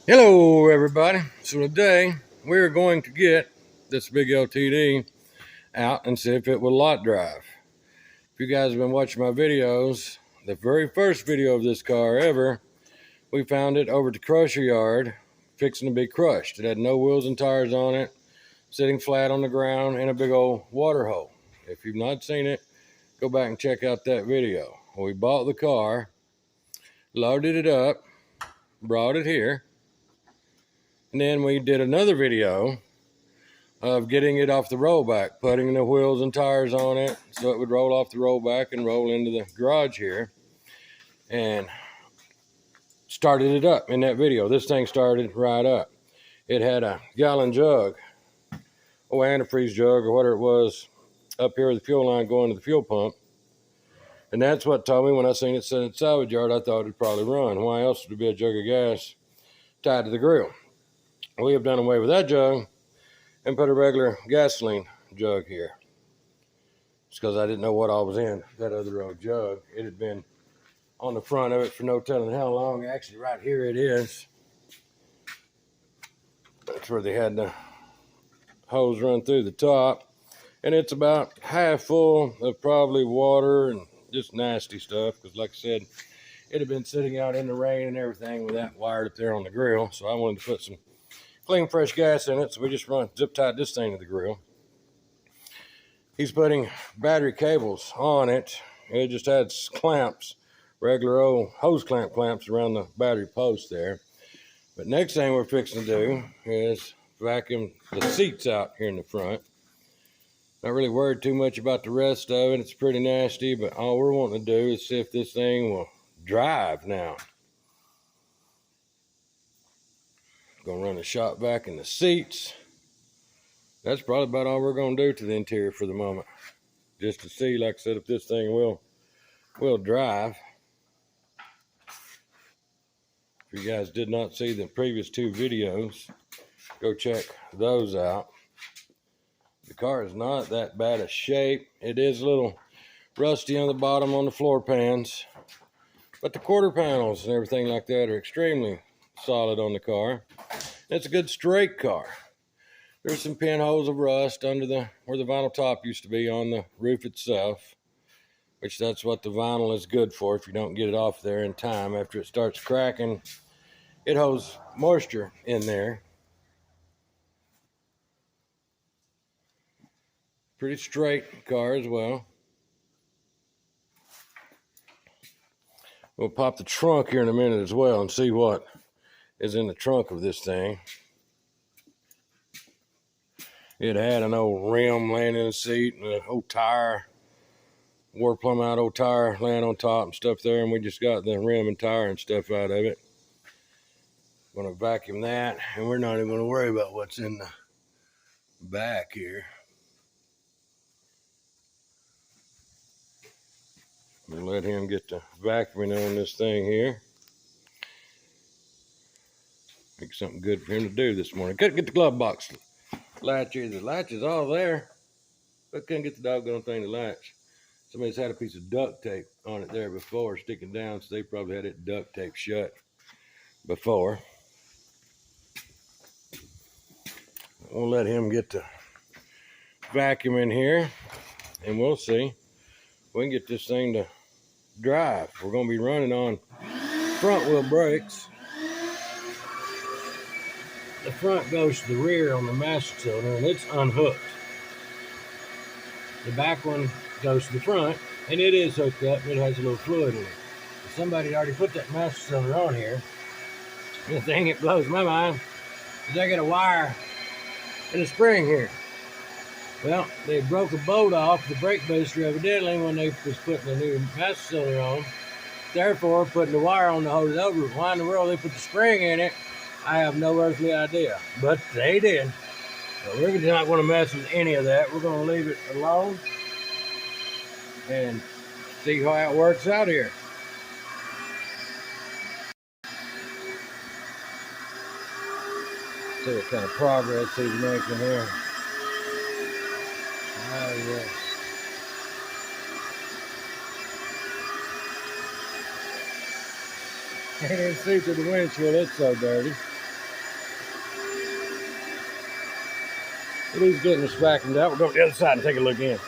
Hello everybody. So today we're going to get this big LTD out and see if it will lot drive. If you guys have been watching my videos, the very first video of this car ever, we found it over at the crusher yard fixing to be crushed. It had no wheels and tires on it, sitting flat on the ground in a big old water hole. If you've not seen it, go back and check out that video. We bought the car, loaded it up, brought it here, and then we did another video of getting it off the rollback, putting the wheels and tires on it so it would roll off the rollback and roll into the garage here, and started it up in that video. This thing started right up. It had a gallon jug, antifreeze jug or whatever it was, up here with the fuel line going to the fuel pump. And that's what told me when I seen it sitting in the salvage yard, I thought it'd probably run. Why else would it be a jug of gas tied to the grill? We have done away with that jug and put a regular gasoline jug here. It's because I didn't know what all was in that other old jug. It had been on the front of it for no telling how long. Actually, right here it is. That's where they had the hose run through the top. And it's about half full of probably water and just nasty stuff. Because like I said, it had been sitting out in the rain and everything with that wired up there on the grill. So I wanted to put some clean, fresh gas in it. So we just zip tied this thing to the grill. He's putting battery cables on it. It just had clamps, regular old hose clamps around the battery post there. But next thing we're fixing to do is vacuum the seats out here in the front. Not really worried too much about the rest of it. It's pretty nasty, but all we're wanting to do is see if this thing will drive now. Gonna run the shop vac in the seats. That's probably about all we're gonna do to the interior for the moment. Just to see, like I said, if this thing will drive. If you guys did not see the previous two videos, go check those out. The car is not that bad a shape. It is a little rusty on the bottom on the floor pans, but the quarter panels and everything like that are extremely solid on the car. It's a good straight car. There's some pinholes of rust under where the vinyl top used to be on the roof itself, which that's what the vinyl is good for. If you don't get it off there in time, after it starts cracking, it holds moisture in there. Pretty straight car as well. We'll pop the trunk here in a minute as well and see what is in the trunk of this thing. It had an old rim laying in the seat and an old tire, wore plumb out old tire laying on top and stuff there, and we just got the rim and tire and stuff out of it. Gonna vacuum that, and we're not even gonna worry about what's in the back here. We'll let him get the vacuuming on this thing here. Make something good for him to do this morning. Couldn't get the glove box latch either. The latch is all there, but couldn't get the doggone thing to latch. Somebody's had a piece of duct tape on it there before, sticking down, so they probably had it duct tape shut before. We'll let him get the vacuum in here, and we'll see if we can get this thing to drive. We're going to be running on front wheel brakes. The front goes to the rear on the master cylinder, and it's unhooked. The back one goes to the front, and it is hooked up, and it has a little fluid in it. Somebody already put that master cylinder on here. And the thing that blows my mind is I got a wire and a spring here. Well, they broke a bolt off the brake booster evidently when they was putting the new master cylinder on. Therefore, putting the wire on the hose over it. Why in the world they put the spring in it, I have no earthly idea. But they did. So we're not going to mess with any of that. We're going to leave it alone and see how it works out here. See what kind of progress he's making here. Oh, yeah. He didn't see through the windshield, it's so dirty. But he's getting this vacuumed out. We'll go to the other side and take a look in.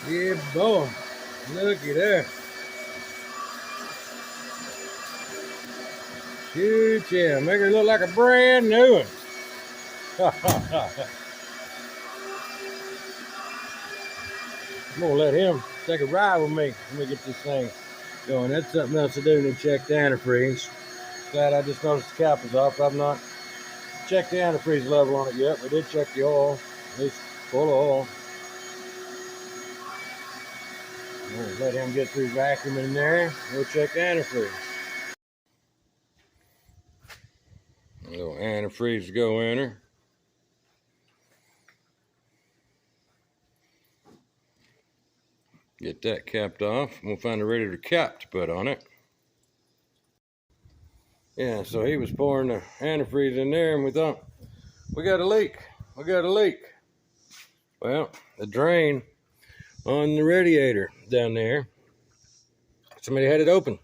Yeah, boy. Looky there. Shoot, yeah. Make her look like a brand new one. I'm going to let him take a ride with me. Let me get this thing going. That's something else to do. Need to check the antifreeze. Glad I just noticed the cap is off. I've not checked the antifreeze level on it yet. We did check the oil. At least full of oil. We'll let him get through vacuuming in there. We'll check the antifreeze. A little antifreeze to go in her. Get that capped off. We'll find a radiator cap to put on it. Yeah, so he was pouring the antifreeze in there and we thought, we got a leak. We got a leak. Well, the drain on the radiator down there, somebody had it open.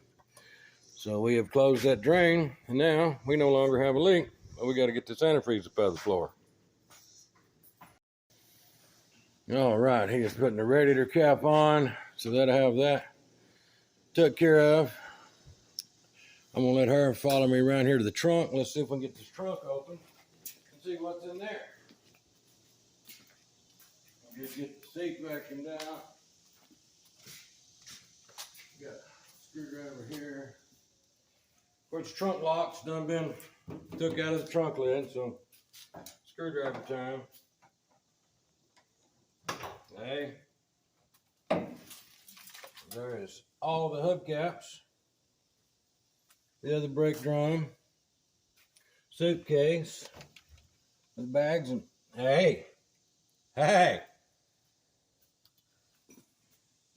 So we have closed that drain and now we no longer have a leak. But we got to get this antifreeze up out of the floor. All right, he is putting the radiator cap on, so that'll have that took care of. I'm gonna let her follow me around here to the trunk. Let's see if we can get this trunk open and see what's in there. I'll just get the seat vacuumed out. Got a screwdriver here. Of course, the trunk lock's done been took out of the trunk lid, so screwdriver time. Hey, there is all the hubcaps, the other brake drum, suitcase, the bags, and hey,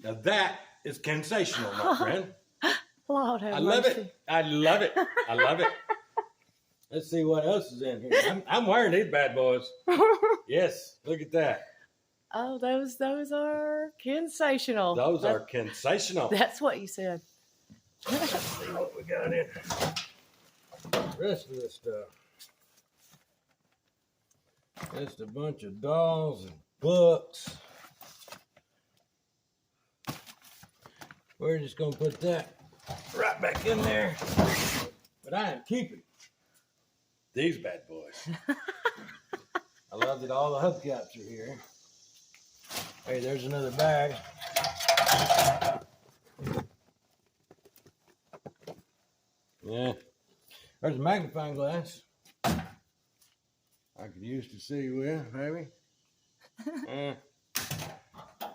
now that is sensational, my friend. Lord have I love mercy. it. I love it. I love it. Let's see what else is in here. I'm wearing these bad boys. Yes, look at that. Oh, those are sensational. Those are sensational. That's what you said. Let's see what we got in the rest of this stuff. Just a bunch of dolls and books. We're just going to put that right back in there. But I am keeping these bad boys. I love that all the hubcaps are here. Hey, there's another bag. Yeah, there's a magnifying glass I could use to see with, maybe.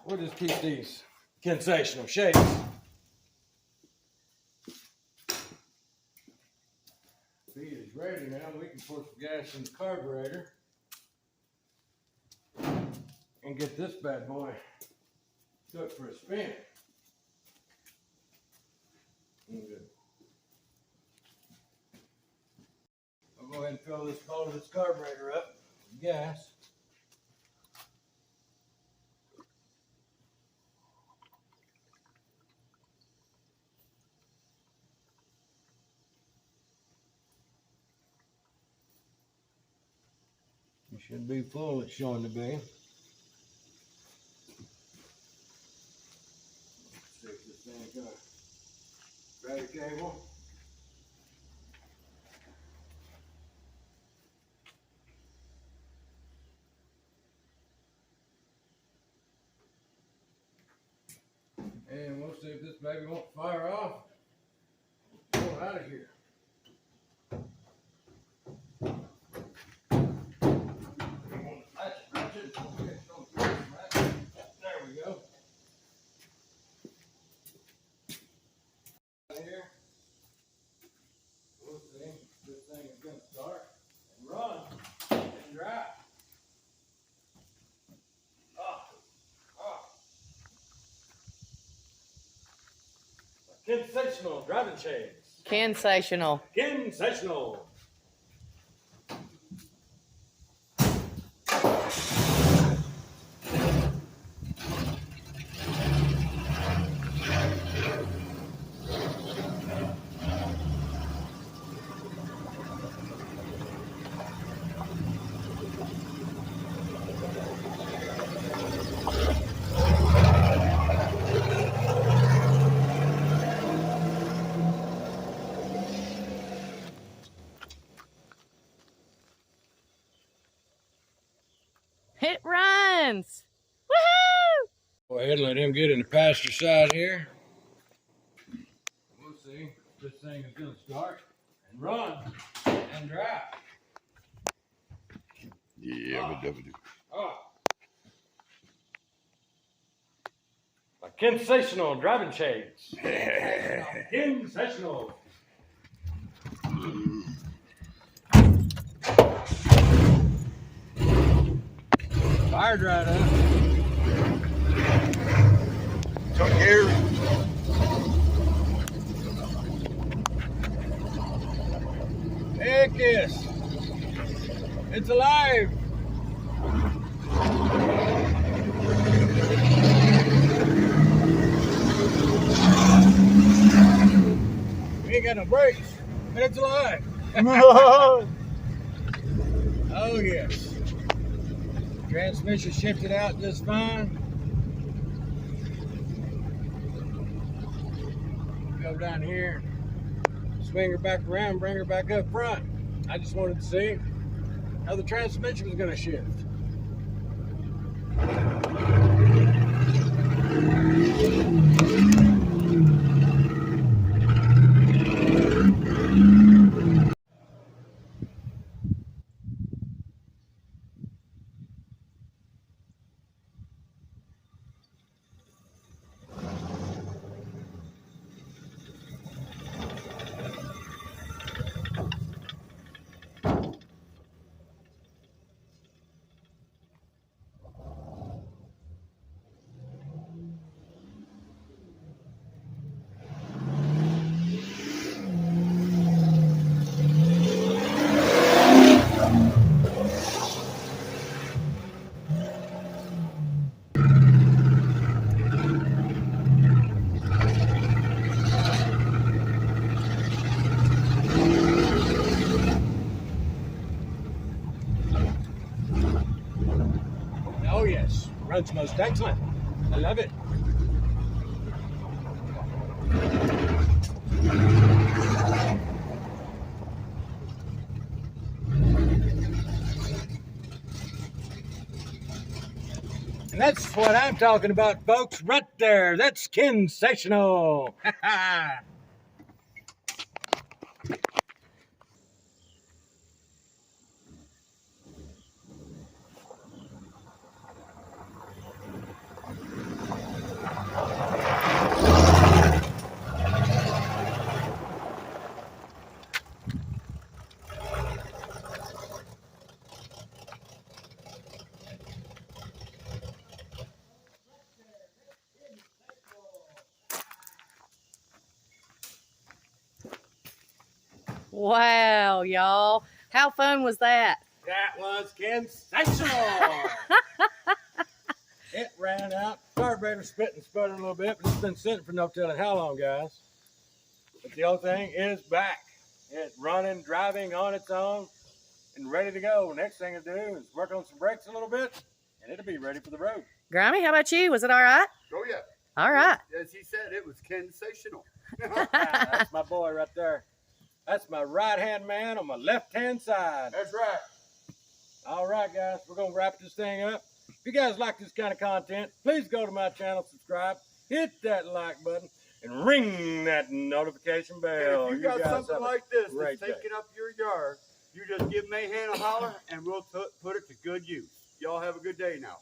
We'll just keep these sensational shapes. Feed is ready now. We can pour some gas in the carburetor and get this bad boy took for a spin. Good. I'll go ahead and fill this bowl of this carburetor up with gas. It should be full, it's showing to be. Let's see if this thing's got a battery cable. And we'll see if this baby won't fire off. Go out of here. There we go. Here. We'll see. This thing is going to start and run and drive. Sensational driving chains. Sensational. Sensational. Kins. Woohoo! Go ahead and let him get in the passenger side here. We'll see if this thing is going to start and run and drive. Yeah, Oh. A sensational driving shades. Sensational. Fire dried up. Took care. Heck yes. It's alive. We ain't got no brakes, but it's alive. Oh yes. Transmission shifted out just fine. Go down here, swing her back around, bring her back up front. I just wanted to see how the transmission was going to shift. Oh yes, runs most excellent. I love it. And that's what I'm talking about, folks, right there. That's sensational. Wow, y'all. How fun was that? That was sensational. It ran out. Carburetor spit and sputtered a little bit, but it's been sitting for no telling how long, guys. But the old thing is back. It's running, driving on its own, and ready to go. Next thing to do is work on some brakes a little bit, and it'll be ready for the road. Grammy, how about you? Was it all right? Oh yeah. All right. As he said, it was sensational. That's my boy right there. That's my right-hand man on my left-hand side. That's right. All right, guys, we're going to wrap this thing up. If you guys like this kind of content, please go to my channel, subscribe, hit that like button, and ring that notification bell. And if you got something like this that's day. taking up your yard, you just give Mayhan a holler, and we'll put it to good use. Y'all have a good day now.